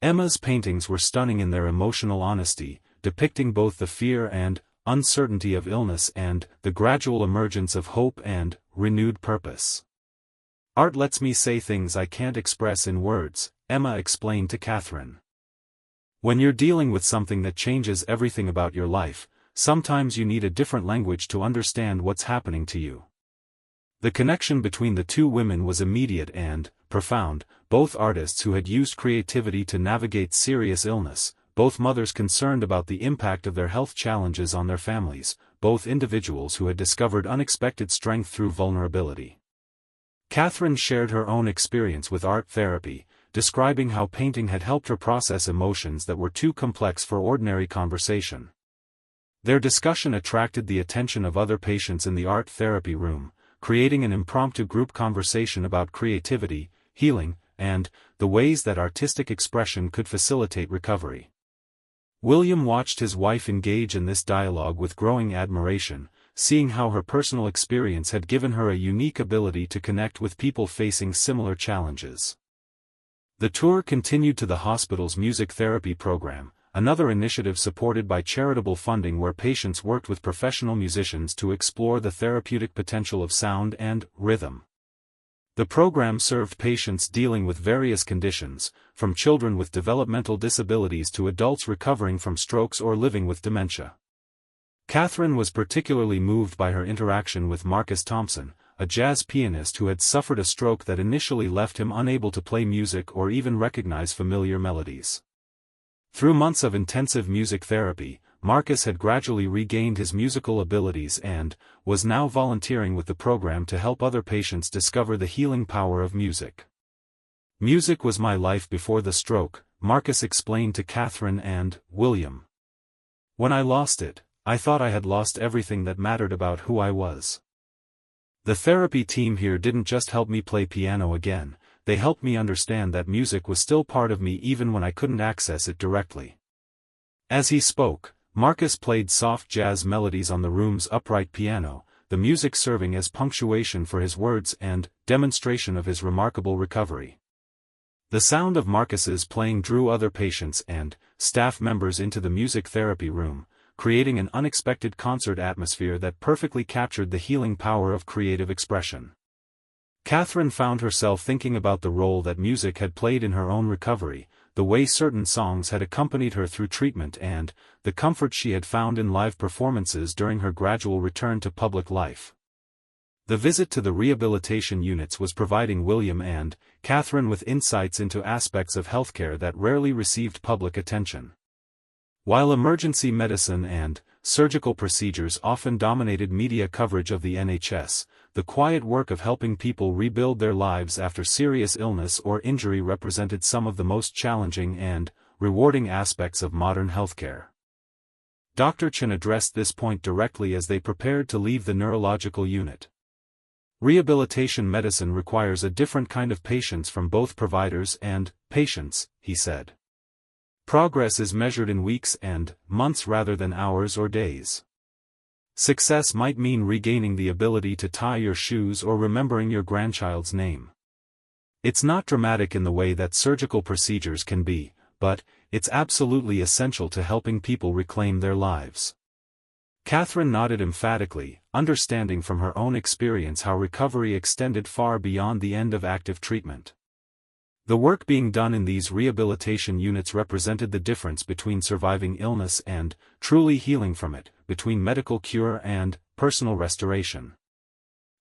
Emma's paintings were stunning in their emotional honesty, depicting both the fear and uncertainty of illness and the gradual emergence of hope and renewed purpose. "Art lets me say things I can't express in words," Emma explained to Catherine. "When you're dealing with something that changes everything about your life, sometimes you need a different language to understand what's happening to you." The connection between the two women was immediate and profound, both artists who had used creativity to navigate serious illness, both mothers concerned about the impact of their health challenges on their families, both individuals who had discovered unexpected strength through vulnerability. Catherine shared her own experience with art therapy, describing how painting had helped her process emotions that were too complex for ordinary conversation. Their discussion attracted the attention of other patients in the art therapy room, creating an impromptu group conversation about creativity, healing, and the ways that artistic expression could facilitate recovery. William watched his wife engage in this dialogue with growing admiration, seeing how her personal experience had given her a unique ability to connect with people facing similar challenges. The tour continued to the hospital's music therapy program, another initiative supported by charitable funding where patients worked with professional musicians to explore the therapeutic potential of sound and rhythm. The program served patients dealing with various conditions, from children with developmental disabilities to adults recovering from strokes or living with dementia. Catherine was particularly moved by her interaction with Marcus Thompson, a jazz pianist who had suffered a stroke that initially left him unable to play music or even recognize familiar melodies. Through months of intensive music therapy, Marcus had gradually regained his musical abilities and was now volunteering with the program to help other patients discover the healing power of music. "Music was my life before the stroke," Marcus explained to Catherine and William. "When I lost it, I thought I had lost everything that mattered about who I was. The therapy team here didn't just help me play piano again, they helped me understand that music was still part of me even when I couldn't access it directly." As he spoke, Marcus played soft jazz melodies on the room's upright piano, the music serving as punctuation for his words and demonstration of his remarkable recovery. The sound of Marcus's playing drew other patients and staff members into the music therapy room, creating an unexpected concert atmosphere that perfectly captured the healing power of creative expression. Catherine found herself thinking about the role that music had played in her own recovery, the way certain songs had accompanied her through treatment and the comfort she had found in live performances during her gradual return to public life. The visit to the rehabilitation units was providing William and Catherine with insights into aspects of healthcare that rarely received public attention. While emergency medicine and surgical procedures often dominated media coverage of the NHS, the quiet work of helping people rebuild their lives after serious illness or injury represented some of the most challenging and rewarding aspects of modern healthcare. Dr. Chen addressed this point directly as they prepared to leave the neurological unit. "Rehabilitation medicine requires a different kind of patience from both providers and patients," he said. "Progress is measured in weeks and months rather than hours or days. Success might mean regaining the ability to tie your shoes or remembering your grandchild's name. It's not dramatic in the way that surgical procedures can be, but it's absolutely essential to helping people reclaim their lives." Catherine nodded emphatically, understanding from her own experience how recovery extended far beyond the end of active treatment. The work being done in these rehabilitation units represented the difference between surviving illness and truly healing from it, between medical cure and personal restoration.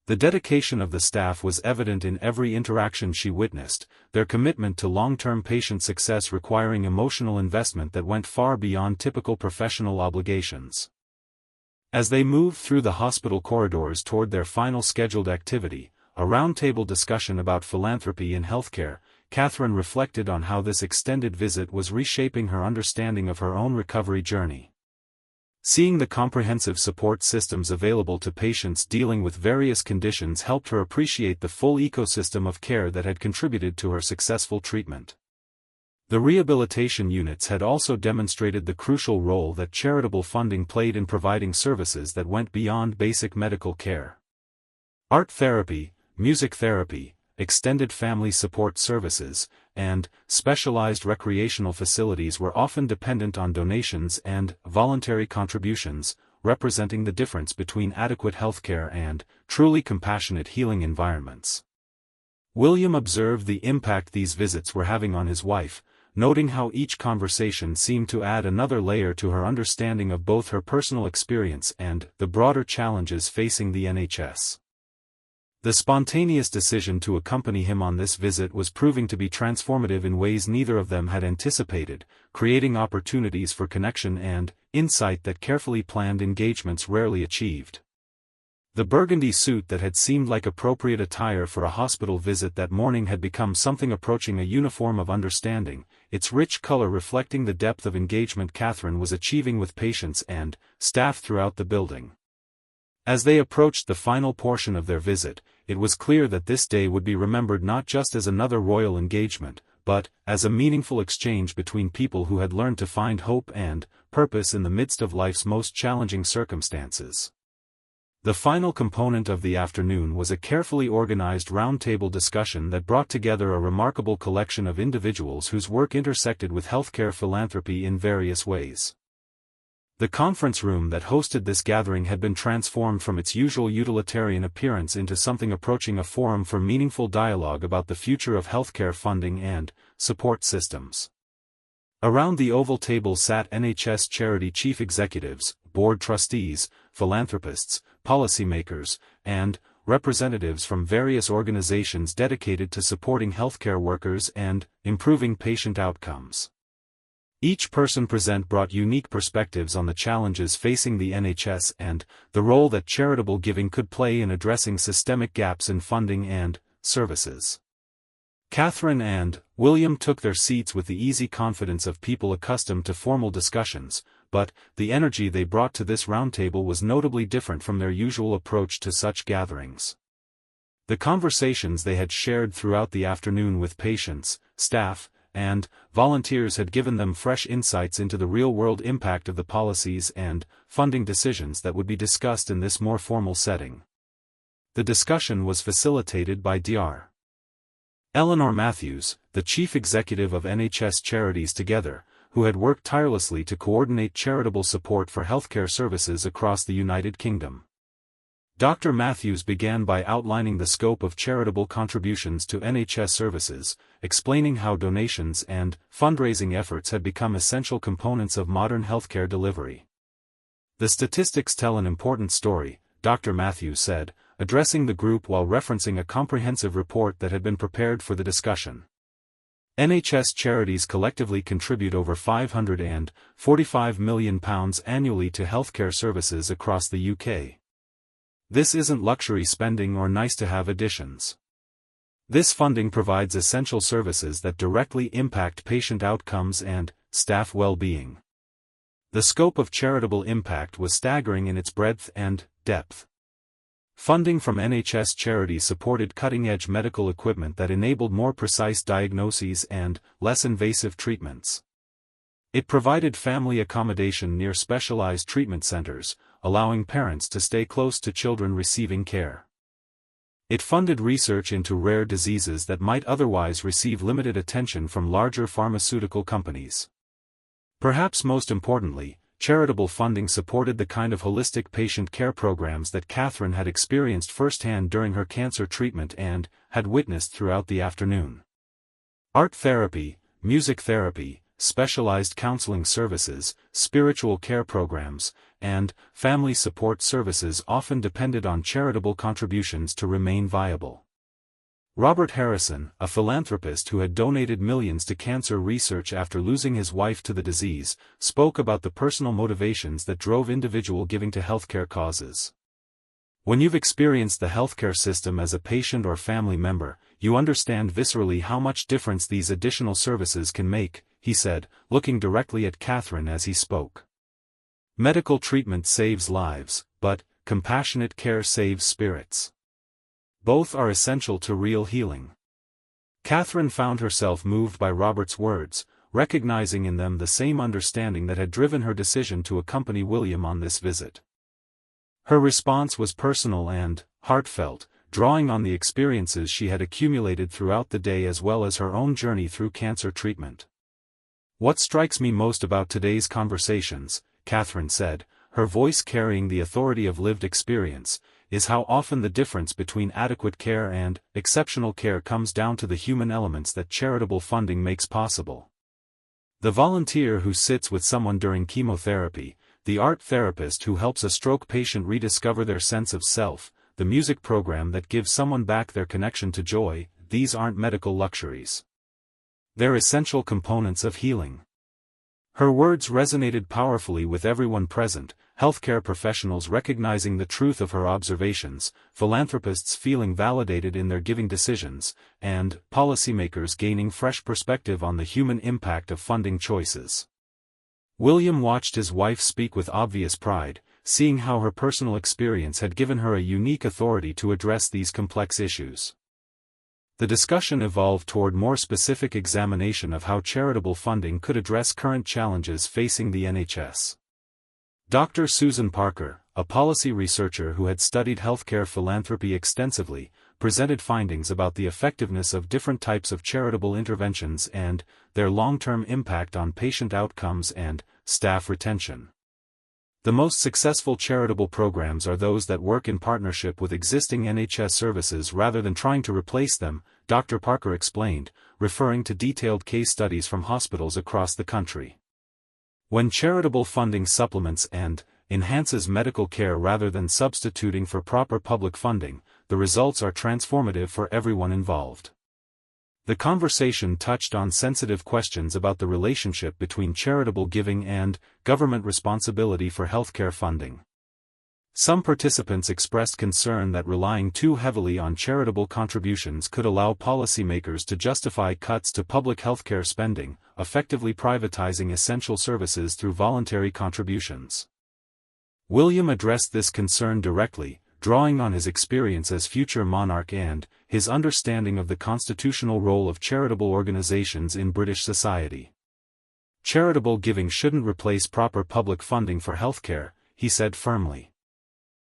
The dedication of the staff was evident in every interaction she witnessed, their commitment to long-term patient success requiring emotional investment that went far beyond typical professional obligations. As they moved through the hospital corridors toward their final scheduled activity, a roundtable discussion about philanthropy in healthcare, Catherine reflected on how this extended visit was reshaping her understanding of her own recovery journey. Seeing the comprehensive support systems available to patients dealing with various conditions helped her appreciate the full ecosystem of care that had contributed to her successful treatment. The rehabilitation units had also demonstrated the crucial role that charitable funding played in providing services that went beyond basic medical care. Art therapy, music therapy, extended family support services, and specialized recreational facilities were often dependent on donations and voluntary contributions, representing the difference between adequate healthcare and truly compassionate healing environments. William observed the impact these visits were having on his wife, noting how each conversation seemed to add another layer to her understanding of both her personal experience and the broader challenges facing the NHS. The spontaneous decision to accompany him on this visit was proving to be transformative in ways neither of them had anticipated, creating opportunities for connection and insight that carefully planned engagements rarely achieved. The burgundy suit that had seemed like appropriate attire for a hospital visit that morning had become something approaching a uniform of understanding, its rich color reflecting the depth of engagement Catherine was achieving with patients and staff throughout the building. As they approached the final portion of their visit, it was clear that this day would be remembered not just as another royal engagement, but as a meaningful exchange between people who had learned to find hope and purpose in the midst of life's most challenging circumstances. The final component of the afternoon was a carefully organized roundtable discussion that brought together a remarkable collection of individuals whose work intersected with healthcare philanthropy in various ways. The conference room that hosted this gathering had been transformed from its usual utilitarian appearance into something approaching a forum for meaningful dialogue about the future of healthcare funding and support systems. Around the oval table sat NHS charity chief executives, board trustees, philanthropists, policymakers, and representatives from various organizations dedicated to supporting healthcare workers and improving patient outcomes. Each person present brought unique perspectives on the challenges facing the NHS and the role that charitable giving could play in addressing systemic gaps in funding and services. Catherine and William took their seats with the easy confidence of people accustomed to formal discussions, but the energy they brought to this roundtable was notably different from their usual approach to such gatherings. The conversations they had shared throughout the afternoon with patients, staff, and volunteers had given them fresh insights into the real-world impact of the policies and funding decisions that would be discussed in this more formal setting. The discussion was facilitated by Dr. Eleanor Matthews, the chief executive of NHS Charities Together, who had worked tirelessly to coordinate charitable support for healthcare services across the United Kingdom. Dr. Matthews began by outlining the scope of charitable contributions to NHS services, explaining how donations and fundraising efforts had become essential components of modern healthcare delivery. The statistics tell an important story, Dr. Matthews said, addressing the group while referencing a comprehensive report that had been prepared for the discussion. NHS charities collectively contribute over £545 million annually to healthcare services across the UK. This isn't luxury spending or nice-to-have additions. This funding provides essential services that directly impact patient outcomes and staff well-being. The scope of charitable impact was staggering in its breadth and depth. Funding from NHS charities supported cutting-edge medical equipment that enabled more precise diagnoses and less invasive treatments. It provided family accommodation near specialized treatment centers, allowing parents to stay close to children receiving care. It funded research into rare diseases that might otherwise receive limited attention from larger pharmaceutical companies. Perhaps most importantly, charitable funding supported the kind of holistic patient care programs that Catherine had experienced firsthand during her cancer treatment and had witnessed throughout the afternoon. Art therapy, music therapy, specialized counseling services, spiritual care programs, and family support services often depended on charitable contributions to remain viable. Robert Harrison, a philanthropist who had donated millions to cancer research after losing his wife to the disease, spoke about the personal motivations that drove individual giving to healthcare causes. When you've experienced the healthcare system as a patient or family member, you understand viscerally how much difference these additional services can make, he said, looking directly at Catherine as he spoke. Medical treatment saves lives, but compassionate care saves spirits. Both are essential to real healing. Catherine found herself moved by Robert's words, recognizing in them the same understanding that had driven her decision to accompany William on this visit. Her response was personal and heartfelt, drawing on the experiences she had accumulated throughout the day as well as her own journey through cancer treatment. "What strikes me most about today's conversations," Catherine said, her voice carrying the authority of lived experience, "is how often the difference between adequate care and exceptional care comes down to the human elements that charitable funding makes possible. The volunteer who sits with someone during chemotherapy, the art therapist who helps a stroke patient rediscover their sense of self, the music program that gives someone back their connection to joy, these aren't medical luxuries. They're essential components of healing." Her words resonated powerfully with everyone present, healthcare professionals recognizing the truth of her observations, philanthropists feeling validated in their giving decisions, and policymakers gaining fresh perspective on the human impact of funding choices. William watched his wife speak with obvious pride, seeing how her personal experience had given her a unique authority to address these complex issues. The discussion evolved toward more specific examination of how charitable funding could address current challenges facing the NHS. Dr. Susan Parker, a policy researcher who had studied healthcare philanthropy extensively, presented findings about the effectiveness of different types of charitable interventions and their long-term impact on patient outcomes and staff retention. The most successful charitable programs are those that work in partnership with existing NHS services rather than trying to replace them, Dr. Parker explained, referring to detailed case studies from hospitals across the country. When charitable funding supplements and enhances medical care rather than substituting for proper public funding, the results are transformative for everyone involved. The conversation touched on sensitive questions about the relationship between charitable giving and government responsibility for healthcare funding. Some participants expressed concern that relying too heavily on charitable contributions could allow policymakers to justify cuts to public healthcare spending, effectively privatizing essential services through voluntary contributions. William addressed this concern directly, drawing on his experience as future monarch and his understanding of the constitutional role of charitable organizations in British society. "Charitable giving shouldn't replace proper public funding for healthcare," he said firmly.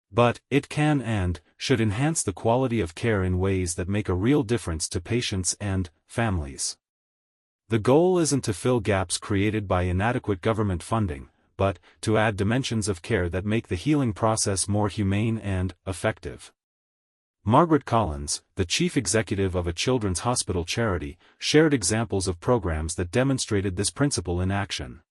"But it can and should enhance the quality of care in ways that make a real difference to patients and families. The goal isn't to fill gaps created by inadequate government funding, but to add dimensions of care that make the healing process more humane and effective." Margaret Collins, the chief executive of a children's hospital charity, shared examples of programs that demonstrated this principle in action.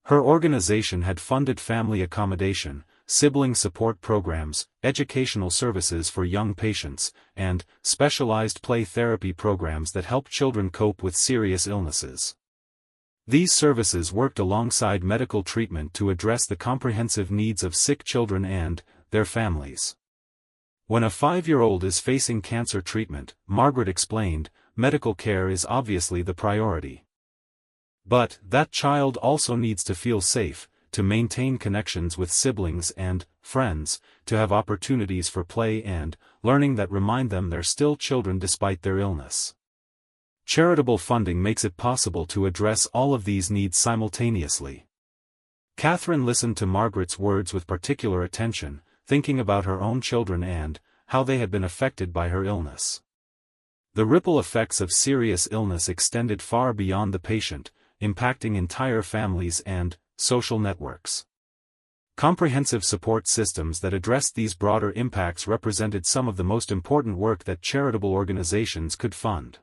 Her organization had funded family accommodation, sibling support programs, educational services for young patients, and specialized play therapy programs that help children cope with serious illnesses. These services worked alongside medical treatment to address the comprehensive needs of sick children and their families. When a 5-year-old is facing cancer treatment, Margaret explained, medical care is obviously the priority. But that child also needs to feel safe, to maintain connections with siblings and friends, to have opportunities for play and learning that remind them they're still children despite their illness. Charitable funding makes it possible to address all of these needs simultaneously. Catherine listened to Margaret's words with particular attention, thinking about her own children and how they had been affected by her illness. The ripple effects of serious illness extended far beyond the patient, impacting entire families and social networks. Comprehensive support systems that addressed these broader impacts represented some of the most important work that charitable organizations could fund.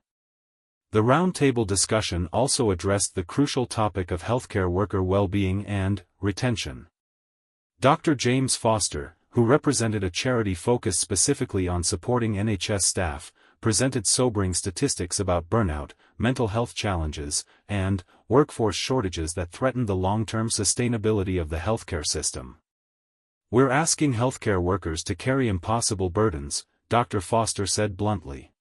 The roundtable discussion also addressed the crucial topic of healthcare worker well-being and retention. Dr. James Foster, who represented a charity focused specifically on supporting NHS staff, presented sobering statistics about burnout, mental health challenges, and workforce shortages that threaten the long-term sustainability of the healthcare system. "We're asking healthcare workers to carry impossible burdens," Dr. Foster said bluntly.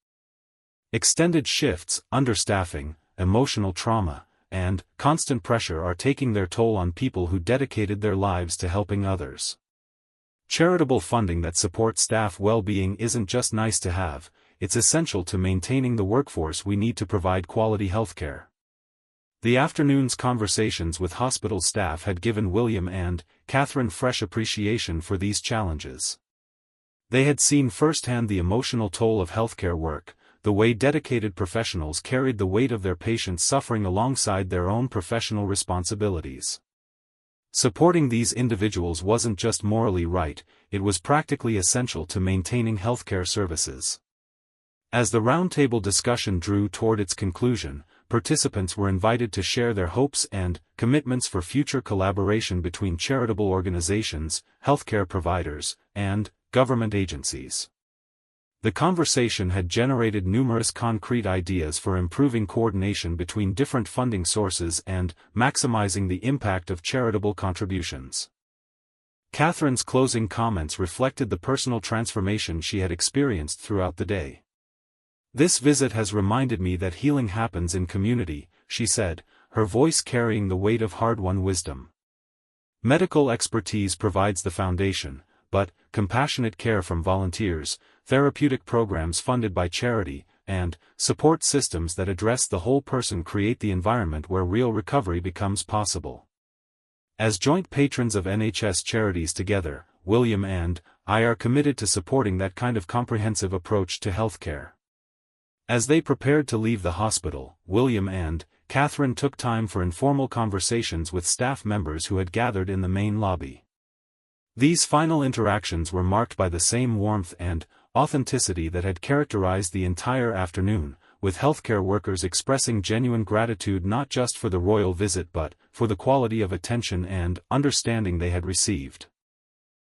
"Extended shifts, understaffing, emotional trauma, and constant pressure are taking their toll on people who dedicated their lives to helping others. Charitable funding that supports staff well-being isn't just nice to have, it's essential to maintaining the workforce we need to provide quality healthcare." The afternoon's conversations with hospital staff had given William and Catherine fresh appreciation for these challenges. They had seen firsthand the emotional toll of healthcare work, the way dedicated professionals carried the weight of their patients' suffering alongside their own professional responsibilities. Supporting these individuals wasn't just morally right, it was practically essential to maintaining healthcare services. As the roundtable discussion drew toward its conclusion, participants were invited to share their hopes and commitments for future collaboration between charitable organizations, healthcare providers, and government agencies. The conversation had generated numerous concrete ideas for improving coordination between different funding sources and maximizing the impact of charitable contributions. Catherine's closing comments reflected the personal transformation she had experienced throughout the day. "This visit has reminded me that healing happens in community," she said, her voice carrying the weight of hard-won wisdom. "Medical expertise provides the foundation, but compassionate care from volunteers, therapeutic programs funded by charity, and support systems that address the whole person create the environment where real recovery becomes possible." As joint patrons of NHS charities together, William and I are committed to supporting that kind of comprehensive approach to healthcare. As they prepared to leave the hospital, William and Catherine took time for informal conversations with staff members who had gathered in the main lobby. These final interactions were marked by the same warmth and authenticity that had characterized the entire afternoon, with healthcare workers expressing genuine gratitude not just for the royal visit but for the quality of attention and understanding they had received.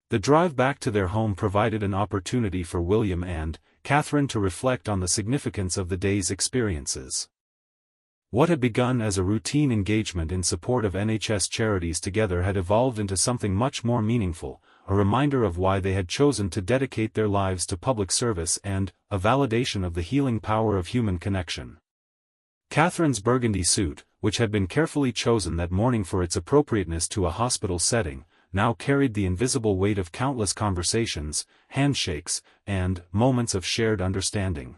The drive back to their home provided an opportunity for William and Catherine to reflect on the significance of the day's experiences. What had begun as a routine engagement in support of NHS charities together had evolved into something much more meaningful, a reminder of why they had chosen to dedicate their lives to public service and a validation of the healing power of human connection. Catherine's burgundy suit, which had been carefully chosen that morning for its appropriateness to a hospital setting, now carried the invisible weight of countless conversations, handshakes, and moments of shared understanding.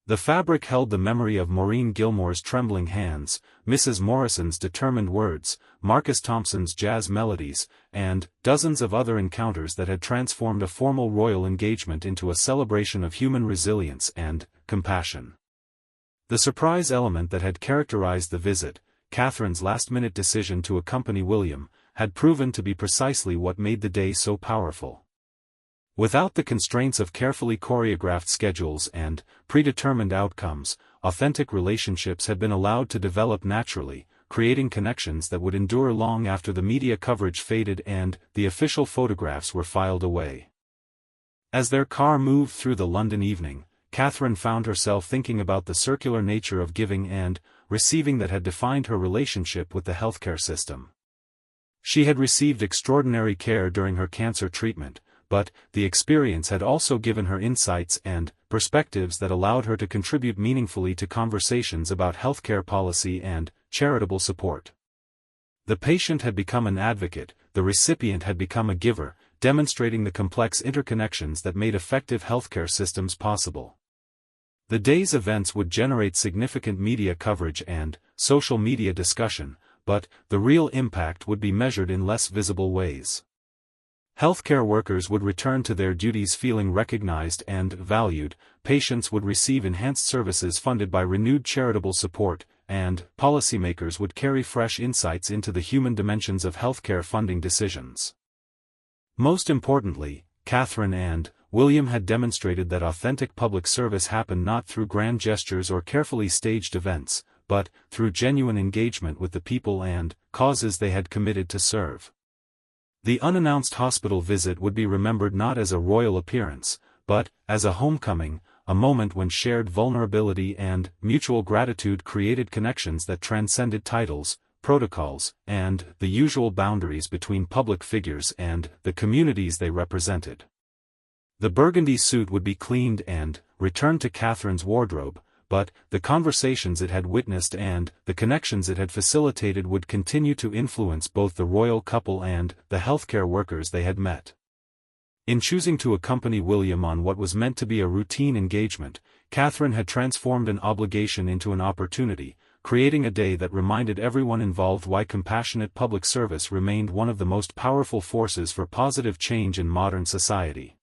The fabric held the memory of Maureen Gilmore's trembling hands, Mrs. Morrison's determined words, Marcus Thompson's jazz melodies, and dozens of other encounters that had transformed a formal royal engagement into a celebration of human resilience and compassion. The surprise element that had characterized the visit, Catherine's last-minute decision to accompany William, had proven to be precisely what made the day so powerful. Without the constraints of carefully choreographed schedules and predetermined outcomes, authentic relationships had been allowed to develop naturally, creating connections that would endure long after the media coverage faded and the official photographs were filed away. As their car moved through the London evening, Catherine found herself thinking about the circular nature of giving and receiving that had defined her relationship with the healthcare system. She had received extraordinary care during her cancer treatment, but the experience had also given her insights and perspectives that allowed her to contribute meaningfully to conversations about healthcare policy and charitable support. The patient had become an advocate, the recipient had become a giver, demonstrating the complex interconnections that made effective healthcare systems possible. The day's events would generate significant media coverage and social media discussion, but the real impact would be measured in less visible ways. Healthcare workers would return to their duties feeling recognized and valued, patients would receive enhanced services funded by renewed charitable support, and policymakers would carry fresh insights into the human dimensions of healthcare funding decisions. Most importantly, Catherine and William had demonstrated that authentic public service happened not through grand gestures or carefully staged events, but through genuine engagement with the people and causes they had committed to serve. The unannounced hospital visit would be remembered not as a royal appearance, but as a homecoming, a moment when shared vulnerability and mutual gratitude created connections that transcended titles, protocols, and the usual boundaries between public figures and the communities they represented. The burgundy suit would be cleaned and returned to Catherine's wardrobe, but the conversations it had witnessed and the connections it had facilitated would continue to influence both the royal couple and the healthcare workers they had met. In choosing to accompany William on what was meant to be a routine engagement, Catherine had transformed an obligation into an opportunity, creating a day that reminded everyone involved why compassionate public service remained one of the most powerful forces for positive change in modern society.